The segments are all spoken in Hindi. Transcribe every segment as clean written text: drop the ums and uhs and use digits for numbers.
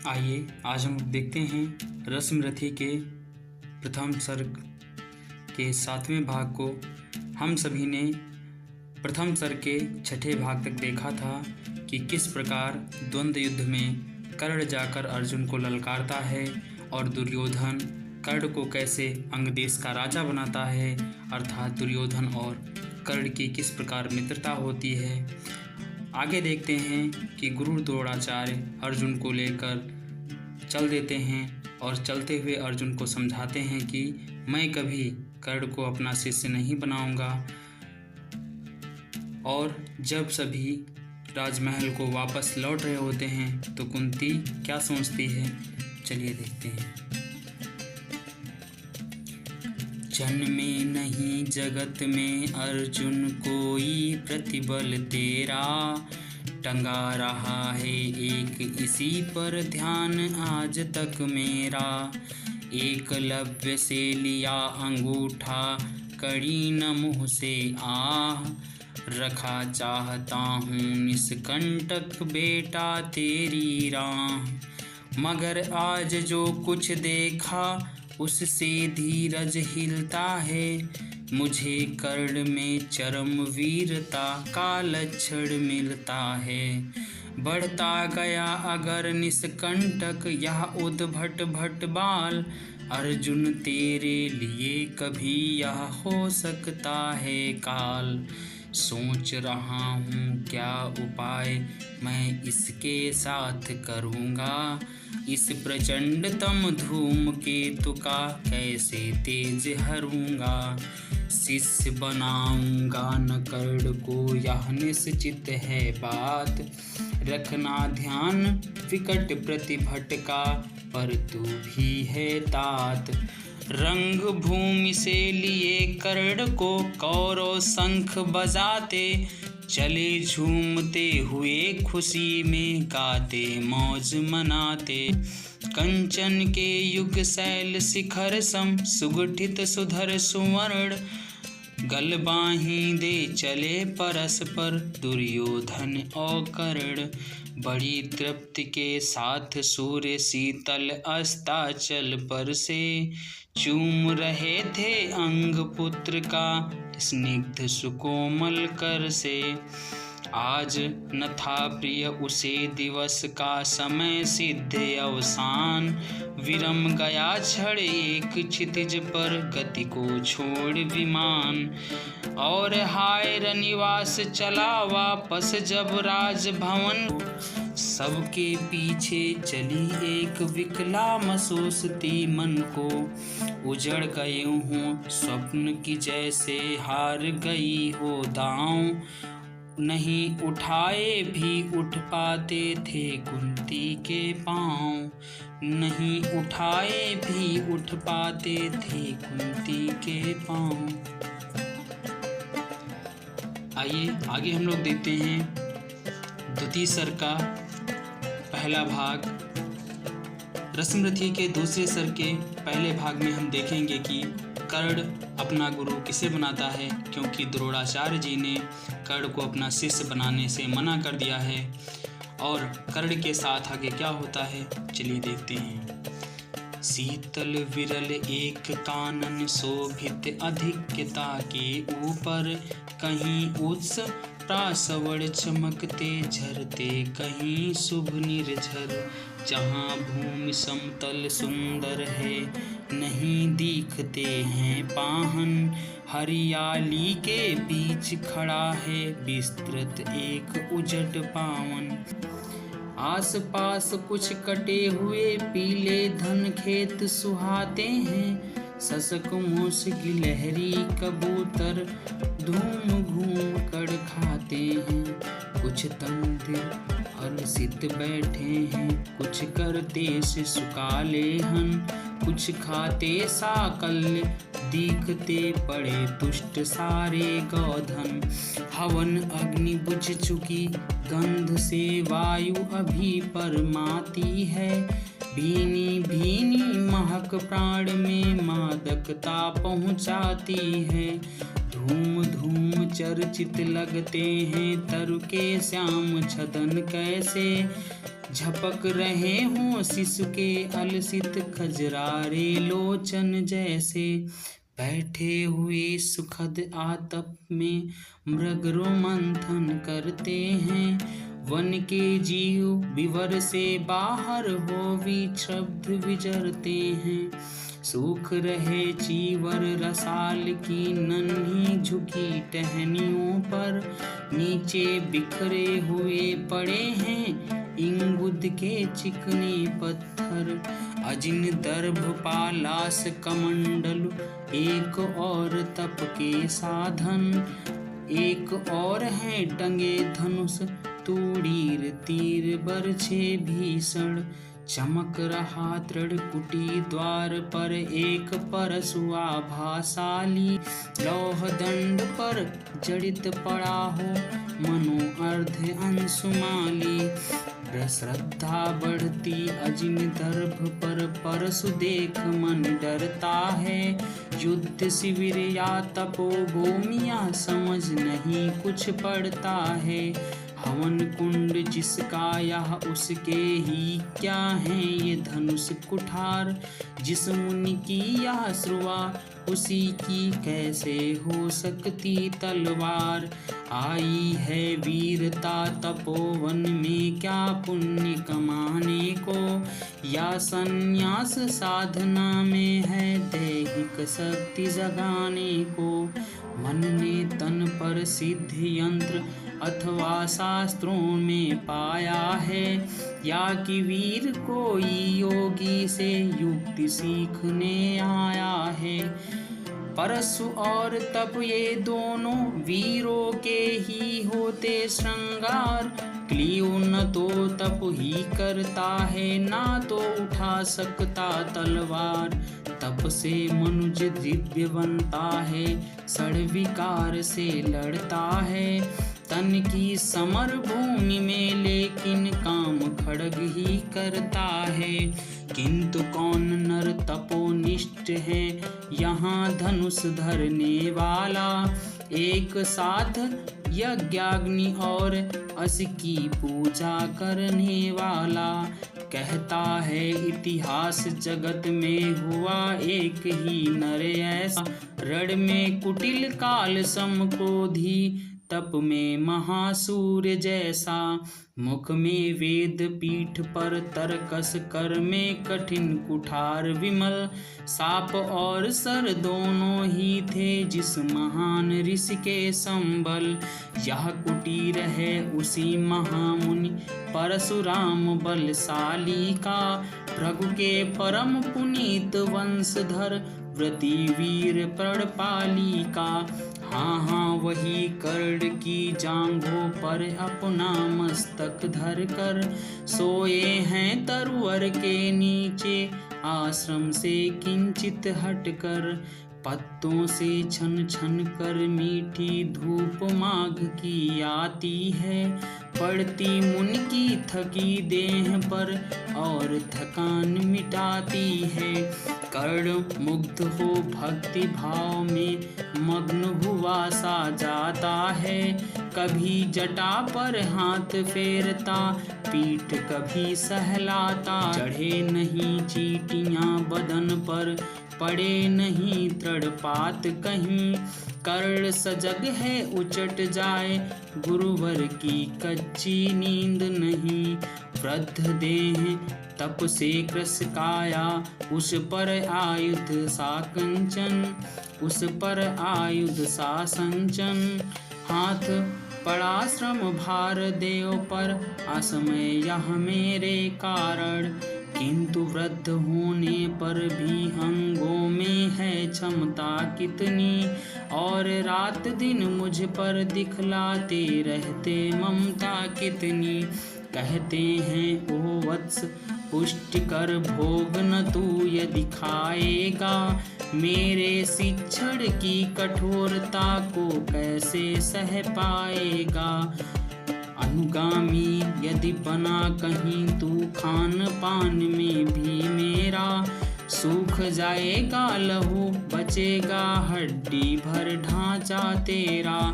आइए आज हम देखते हैं रस्मरथी के प्रथम सर्ग के 7वें भाग को। हम सभी ने प्रथम सर्ग के 6ठे भाग तक देखा था कि किस प्रकार द्वंद्व युद्ध में कर्ण जाकर अर्जुन को ललकारता है और दुर्योधन कर्ण को कैसे अंगदेश का राजा बनाता है, अर्थात दुर्योधन और कर्ण की किस प्रकार मित्रता होती है। आगे देखते हैं कि गुरु द्रोणाचार्य अर्जुन को लेकर चल देते हैं और चलते हुए अर्जुन को समझाते हैं कि मैं कभी कर्ण को अपना शिष्य नहीं बनाऊंगा। और जब सभी राजमहल को वापस लौट रहे होते हैं तो कुंती क्या सोचती है, चलिए देखते हैं। जन्मे नहीं जगत में अर्जुन कोई प्रतिबल तेरा, टंगा रहा है एक इसी पर ध्यान आज तक मेरा। एकलव्य से लिया अंगूठा कड़ी न मुँह से आह, रखा चाहता हूँ निष्कंटक बेटा तेरी राह। मगर आज जो कुछ देखा उससे धीरज हिलता है, मुझे कर्ण में चरम वीरता का लक्षण मिलता है। बढ़ता गया अगर निष्कंटक यह उद्भट भट बाल, अर्जुन तेरे लिए कभी यह हो सकता है काल। सोच रहा हूँ क्या उपाय मैं इसके साथ करूँगा, इस प्रचंडतम धूमकेतु का कैसे तेज हरूँगा। शिष्य बनाऊँगा न कर्ण को यह निश्चित है बात, रखना ध्यान विकट प्रतिभट का पर तू भी है तात। रंग भूमि से लिए कर्ण को कौरव शंख बजाते, चले झूमते हुए खुशी में गाते मौज मनाते। कंचन के युग शैल शिखर सम सुगठित सुधर सुवर्ण, गलबाहीं दे चले परस्पर दुर्योधन और कर्ण। बड़ी तृप्ति के साथ सूर्य शीतल अस्ताचल पर से, चूम रहे थे अंग पुत्र का स्निग्ध सुकोमल कर से। आज न था प्रिय उसे दिवस का समय सिद्ध अवसान, विरम गया क्षण एक क्षितिज पर गति को छोड़ विमान। और हाय रनिवास चला वापस जब राजभवन, सबके पीछे चली एक विकला महसूसती मन को। उजड़ गए हूँ स्वप्न की जैसे हार गई हो दांव, नहीं उठाए भी उठ पाते थे कुंती के पाँव। नहीं उठाए भी उठ पाते थे कुंती के पाँव। आइए आगे हम लोग देखते हैं द्वितीय सर्ग का पहला भाग। रस्मरथी के दूसरे सर्ग के पहले भाग में हम देखेंगे कि कर्ण अपना गुरु किसे बनाता है, क्योंकि द्रोणाचार्य जी ने कर्ण को अपना शिष्य बनाने से मना कर दिया है। और कर्ण के साथ आगे क्या होता है, चलिए देखते हैं। शीतल विरल एक कानन शोभित अधिक्यता के ऊपर, कहीं उच्च प्रासवड़ चमकते झरते कहीं शुभ निर्झर। जहाँ भूमि समतल सुंदर है नहीं दिखते हैं पाहन, हरियाली के बीच खड़ा है विस्तृत एक उजट पावन। आस पास कुछ कटे हुए पीले धन खेत सुहाते हैं, ससक मूस गिलहरी कबूतर धूम घूम कर खाते हैं। कुछ तंदिर अलसित बैठे हैं, कुछ करते से सुकाले हन, कुछ खाते साकल्य दिखते पड़े तुष्ट सारे गौधन। हवन अग्नि बुझ चुकी गंध से वायु अभी परमाती है, भीनी भीनी महक प्राण में मादकता पहुँचाती है। धूम धूम चर्चित लगते हैं तरु के श्याम छदन कैसे, झपक रहे हों शिशु के अलसित खजरारे लोचन जैसे। बैठे हुए सुखद आतप में मृग रोमंथन करते हैं। वन के जीव विवर से बाहर हो विक्षुब्ध विचरते हैं। सूख रहे चीवर रसाल की नन्ही झुकी टहनियों पर, नीचे बिखरे हुए पड़े हैं इंगुद के चिकने पत्थर। अजिन दर्भ पालास कमंडल एक और तप के साधन, एक और है टंगे धनुष तूड़ीर तीर बरछे भीषण। चमक रहा दृढ़ कुटी द्वार पर एक परशुआ भासाली, लौह दंड पर जड़ित पड़ा हो मनो अर्ध अंशुमाली। श्रद्धा बढ़ती अजिन दर्भ पर परशु देख मन डरता है। युद्ध शिविर या तपोभूमिया समझ नहीं कुछ पड़ता है। हवन कुंड जिसका यह उसके ही क्या है ये धनुष कुठार। जिस मुनि की यह श्रुआ उसी की कैसे हो सकती तलवार। आई है वीरता तपोवन में क्या पुण्य कमाने को, या संन्यास साधना में है दैहिक शक्ति जगाने को। मन ने तन पर सिद्ध यंत्र अथवा शास्त्रों में पाया है, या कि वीर कोई योगी से युक्ति सीखने आया है। परशु और तप ये दोनों वीरों के ही होते श्रृंगार। क्लियो न तो तप ही करता है ना तो उठा सकता तलवार। तप से मनुज दिव्य बनता है, षड्विकार से लड़ता है तन की समर भूमि में, लेकिन काम खड्ग ही करता है। किंतु कौन नर तपोनिष्ठ है यहाँ धनुष धरने वाला। एक साथ यज्ञाग्नि और अस की पूजा करने वाला। कहता है इतिहास जगत में हुआ एक ही नर ऐसा। रण में कुटिल काल सम क्रोधी, तप में महासूर जैसा। मुख में वेद पीठ पर तरकस, कर में कठिन कुठार विमल। साप और सर दोनों ही थे जिस महान ऋषि के संबल। यह कुटीर है उसी महामुनि परशुराम बलशाली का। भृगु के परम पुनीत वंशधर व्रती वीर प्रणपाली का। हाँ वही कर्ण की जांघों पर अपना मस्तक धर कर सोए हैं तरुवर के नीचे आश्रम से किंचित हटकर। पत्तों से छन छन कर मीठी धूप माघ की आती है। पड़ती मुनि की थकी देह पर और थकान मिटाती है। कर्ण मुग्ध हो भक्ति भाव में मग्न हुआ सा जाता है। कभी जटा पर हाथ फेरता, पीठ कभी सहलाता। चढ़े नहीं चींटियां बदन पर, पड़े नहीं तृणपात कहीं। कर्ण सजग है उचट जाए, गुरुवर की कच्ची नींद नहीं। वृद्ध देह तप से कृश काया, उस पर आयुध सा कंचन, उस पर आयुध सा संचन। हाथ पड़ा श्रम भार देव पर, असमय यह मेरे कारण। किंतु वृद्ध होने पर भी अंगों में है क्षमता कितनी। और रात दिन मुझ पर दिखलाते रहते ममता कितनी। कहते हैं ओ वत्स पुष्टि कर भोग न तू यदि खाएगा। मेरे शिक्षण की कठोरता को कैसे सह पाएगा। अनुगामी यदि बना कहीं तू, खान पान में भी मेरा सूख जाएगा लहू, बचेगा हड्डी भर ढांचा तेरा।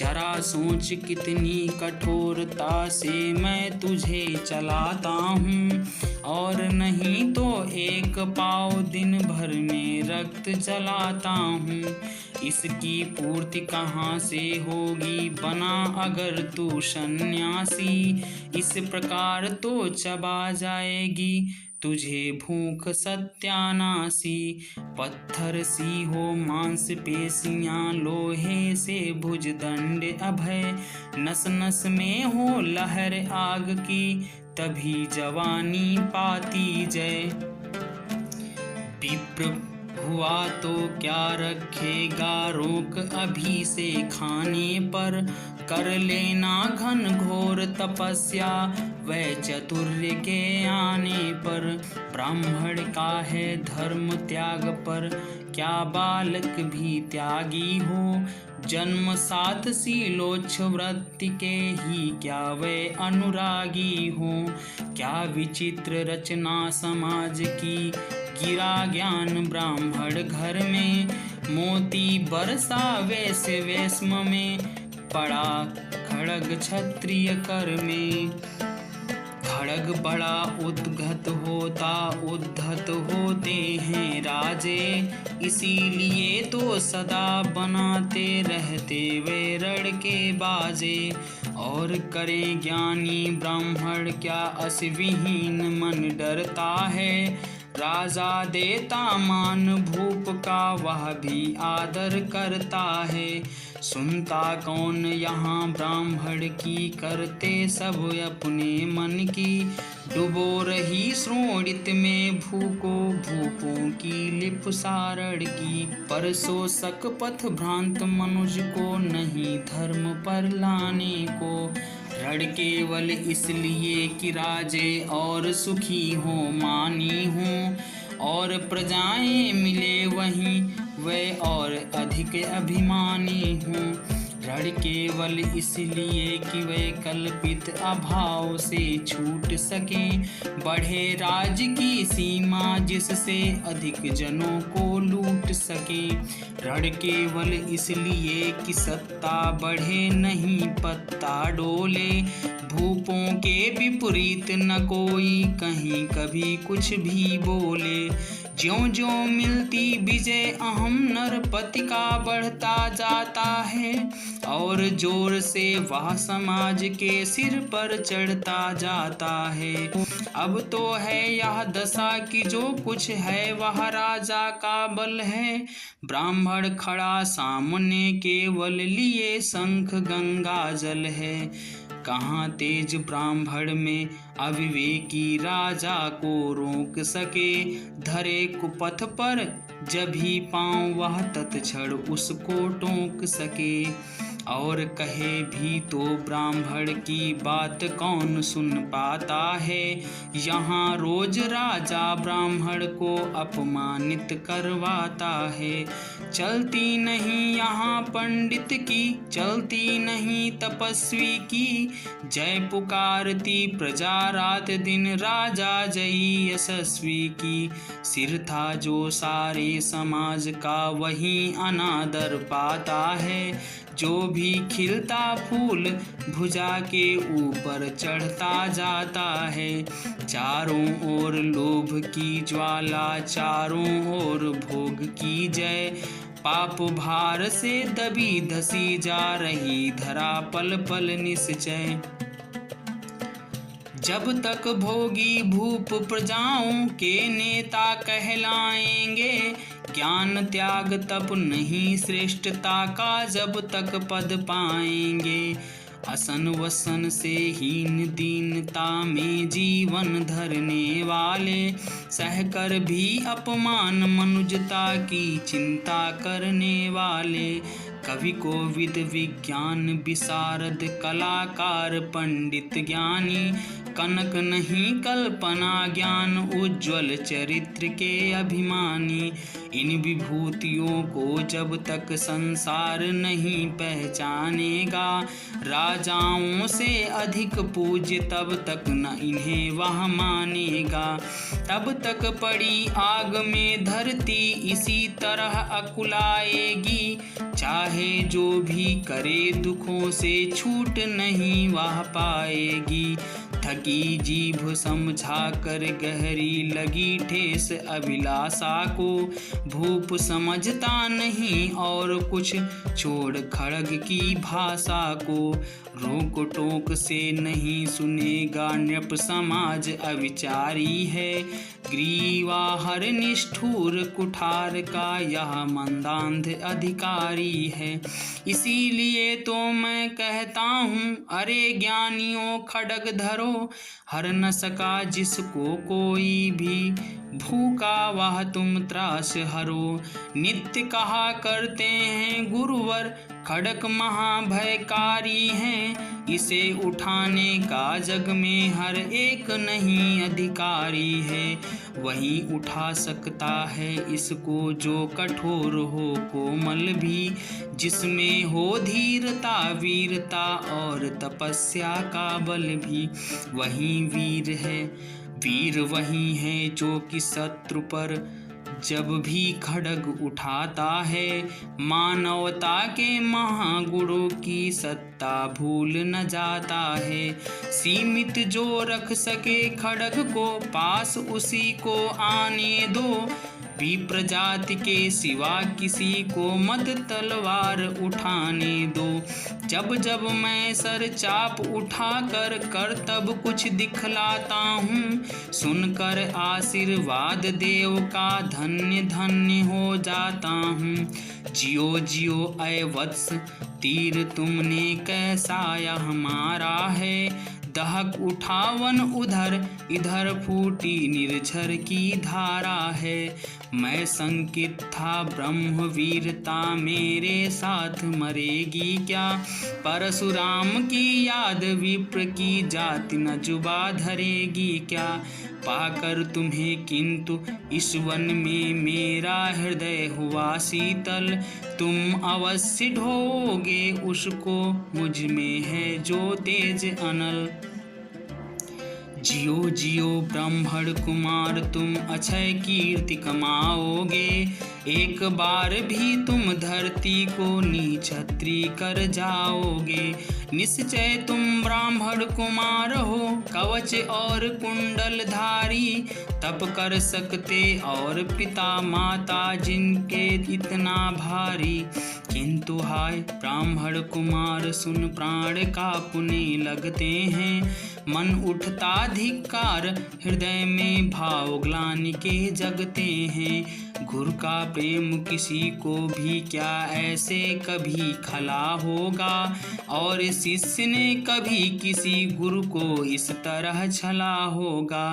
जरा सोच कितनी कठोरता से मैं तुझे चलाता हूँ, और नहीं तो एक पाव दिन भर में रक्त जलाता हूँ। इसकी पूर्ति कहाँ से होगी बना अगर तू सन्यासी, इस प्रकार तो चबा जाएगी तुझे भूख सत्यानाशी। पत्थर सी हो मांसपेशियां लोहे से भुजदंड अभय, नस नस में हो लहर आग की तभी जवानी पाती जय। विप्र हुआ तो क्या रखेगा रोक अभी से खाने पर, कर लेना घन घोर तपस्या वह चतुर्य के आने पर। ब्राह्मण का है धर्म त्याग पर, क्या बालक भी त्यागी हो, जन्म सात शीलोच्छ वृत्ति के ही क्या वे अनुरागी हो। क्या विचित्र रचना समाज की, गिरा ज्ञान ब्राह्मण घर में, मोती बरसा वैश्य वेश्म में, पड़ा खड़ग क्षत्रिय कर में। खड़ग बड़ा उद्गत होता उद्धत होते हैं राजे, इसीलिए तो सदा बनाते रहते वे रण के बाजे। और करे ज्ञानी ब्राह्मण क्या असविहीन मन डरता है, राजा देता मान भूप का वह भी आदर करता है। सुनता कौन यहाँ ब्राह्मण की, करते सब अपने मन की। डुबो रही श्रोणित में भूको भूपों की लिप सारण की, पर शोषक पथ भ्रांत मनुज को नहीं धर्म पर लाने को। रण केवल इसलिए कि राजे और सुखी हो मानी हूँ, और प्रजाएं मिले वहीं वे और अधिक अभिमानी हूँ। रण केवल इसलिए कि वे कल्पित अभाव से छूट सके, बढ़े राज की सीमा जिससे अधिक जनों को लूट सके। रण केवल इसलिए कि सत्ता बढ़े नहीं पत्ता डोले, भूपों के विपरीत न कोई कहीं कभी कुछ भी बोले। ज्यों ज्यों मिलती विजय अहम नरपति का बढ़ता जाता है, और जोर से वह समाज के सिर पर चढ़ता जाता है। अब तो है यह दशा कि जो कुछ है वह राजा का बल है। ब्राह्मण खड़ा सामने केवल लिए शंख गंगा जल है, कहाँ तेज ब्राह्मण में अविवेकी राजा को रोक सके। धरे कुपथ पर जब ही पाँव वह तत्क्षण उसको टोक सके, और कहे भी तो ब्राह्मण की बात कौन सुन पाता है। यहाँ रोज राजा ब्राह्मण को अपमानित करवाता है। चलती नहीं यहाँ पंडित की, चलती नहीं तपस्वी की, जय पुकारती प्रजा रात दिन राजा जय यशस्वी की। सिर था जो सारे समाज का वही अनादर पाता है, जो भी खिलता फूल भुजा के ऊपर चढ़ता जाता है। चारों ओर लोभ की ज्वाला, चारों ओर भोग की जय, पाप भार से दबी धसी जा रही धरा पल पल निश्चय। जब तक भोगी भूप प्रजाओं के नेता कहलाएंगे, ज्ञान त्याग तप नहीं श्रेष्ठता का जब तक पद पाएंगे। असन वसन से हीन दीनता में जीवन धरने वाले, सहकर भी अपमान मनुजता की चिंता करने वाले। कवि कोविद विज्ञान विशारद कलाकार पंडित ज्ञानी, कनक नहीं कल्पना ज्ञान उज्ज्वल चरित्र के अभिमानी। इन विभूतियों को जब तक संसार नहीं पहचानेगा, राजाओं से अधिक पूज्य तब तक न इन्हें वह मानेगा। तब तक पड़ी आग में धरती इसी तरह अकुलाएगी, चाहे चाहे जो भी करे दुखों से छूट नहीं वह पाएगी। थकी जीभ समझा कर गहरी लगी ठेस अभिलाषा को, भूप समझता नहीं और कुछ छोड़ खड़ग की भाषा को। रोक टोक से नहीं सुनेगा नृप समाज अविचारी है, ग्रीवा हर निष्ठुर कुठार का यह मंदांध अधिकारी है। इसीलिए तो मैं कहता हूँ अरे ज्ञानियों खड्ग धरो, हर न सका जिसको कोई भी, भूखा वह तुम त्रास हरो। नित्य कहा करते हैं गुरुवर खड्ग महाभयकारी है, इसे उठाने का जग में हर एक नहीं अधिकारी है। वही उठा सकता है इसको जो कठोर हो कोमल भी, जिसमें हो धीरता वीरता और तपस्या का बल भी। वही वीर है, वीर वही है जो कि शत्रु पर जब भी खड्ग उठाता है, मानवता के महागुणों की सत्ता भूल न जाता है। सीमित जो रख सके खड्ग को पास उसी को आने दो, विप्र जाति के सिवा किसी को मत तलवार उठाने दो। जब जब मैं सर चाप उठा कर तब कुछ दिखलाता हूँ, सुनकर आशीर्वाद देव का धन्य धन्य हो जाता हूँ। जियो जियो ऐ वत्स तीर तुमने कैसा यह मारा है, दहक उठावन उधर इधर फूटी निर्झर की धारा है। मैं संकित था ब्रह्म वीरता मेरे साथ मरेगी क्या, परशुराम की याद विप्र की जाति न जुबा धरेगी क्या। पाकर तुम्हें किंतु इस वन में मेरा हृदय हुआ शीतल, तुम अवश्य ढोगे उसको मुझ में है जो तेज अनल। जियो जियो ब्राह्मण कुमार तुम अक्षय कीर्ति कमाओगे, एक बार भी तुम धरती को नीछत्री कर जाओगे। निश्चय तुम ब्राह्मण कुमार हो कवच और कुंडल धारी, तप कर सकते और पिता माता जिनके इतना भारी। किंतु हाय ब्राह्मण कुमार सुन प्राण कांपने लगते हैं, मन उठता धिक्कार हृदय में भाव ग्लानि के जगते हैं। गुरु का प्रेम किसी को भी क्या ऐसे कभी खला होगा, और शिष्य ने कभी किसी गुरु को इस तरह छला होगा।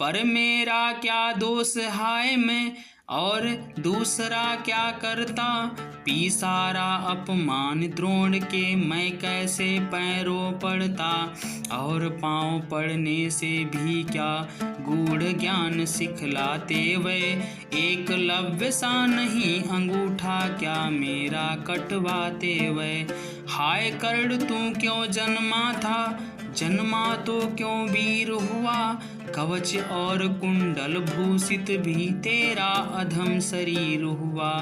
पर मेरा क्या दोष हाय मैं और दूसरा क्या करता, पी सारा अपमान द्रोण के मैं कैसे पैरों पड़ता। और पाँव पड़ने से भी क्या गूढ़ ज्ञान सिखलाते वे, एकलव्य सा नहीं अंगूठा क्या मेरा कटवाते वे। हाय कर्ण तू क्यों जन्मा था, जन्मा तो क्यों वीर हुआ, कवच और कुंडल भूषित भी तेरा अधम शरीर हुआ।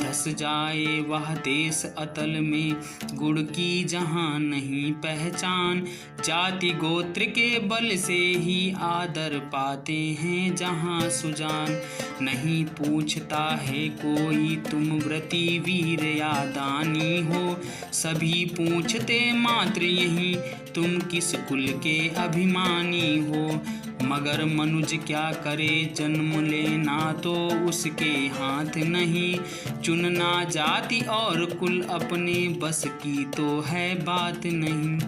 धस जाए वह देश अतल में गुण की जहाँ नहीं पहचान, जाति गोत्र के बल से ही आदर पाते हैं जहाँ सुजान। नहीं पूछता है कोई तुम व्रती वीर या दानी हो, सभी पूछते मात्र यही तुम किस कुल के अभिमानी हो। मगर मनुज क्या करे जन्म लेना तो उसके हाथ नहीं, चुनना जाति और कुल अपने बस की तो है बात नहीं।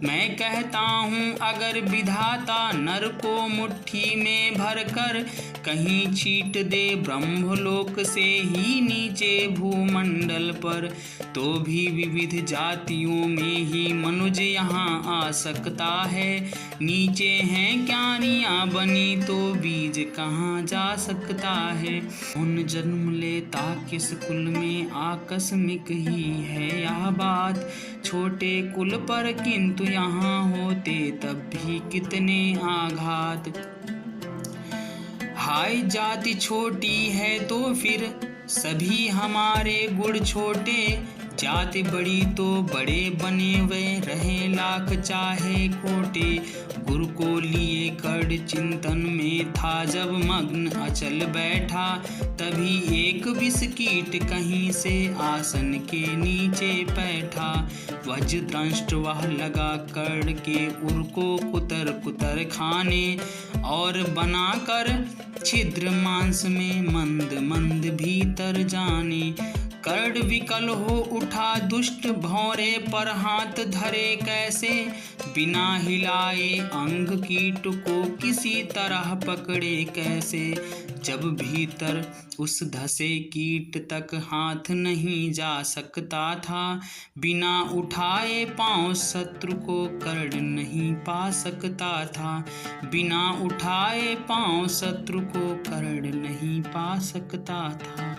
मैं कहता हूँ अगर विधाता नर को मुट्ठी में भरकर कहीं छीट दे ब्रह्मलोक से ही नीचे भूमंडल पर, तो भी विविध जातियों में ही मनुज यहाँ आ सकता है। नीचे हैं क्यारियाँ बनी तो बीज कहाँ जा सकता है। उन जन्म लेता किस कुल में आकस्मिक ही है यह बात, छोटे कुल पर किंतु यहाँ होते तब भी कितने आघात। हाय जाति छोटी है तो फिर सभी हमारे गुण छोटे, जाति बड़ी तो बड़े बने वे रहे लाख चाहे खोटे। गुरु को लिए कड़ चिंतन में था जब मग्न अचल बैठा। तभी एक विष कीट कहीं से आसन के नीचे बैठा। वज्रदंष्ट वह लगा कड़ के उर को कुतर कुतर खाने। और बनाकर छिद्र मांस में मंद मंद भीतर जाने। कर्ण विकल हो उठा दुष्ट भौरे पर हाथ धरे कैसे। बिना हिलाए अंग कीट को किसी तरह पकड़े कैसे। जब भीतर उस धसे कीट तक हाथ नहीं जा सकता था। बिना उठाए पांव शत्रु को कर्ण नहीं पा सकता था। बिना उठाए पांव शत्रु को कर्ण नहीं पा सकता था।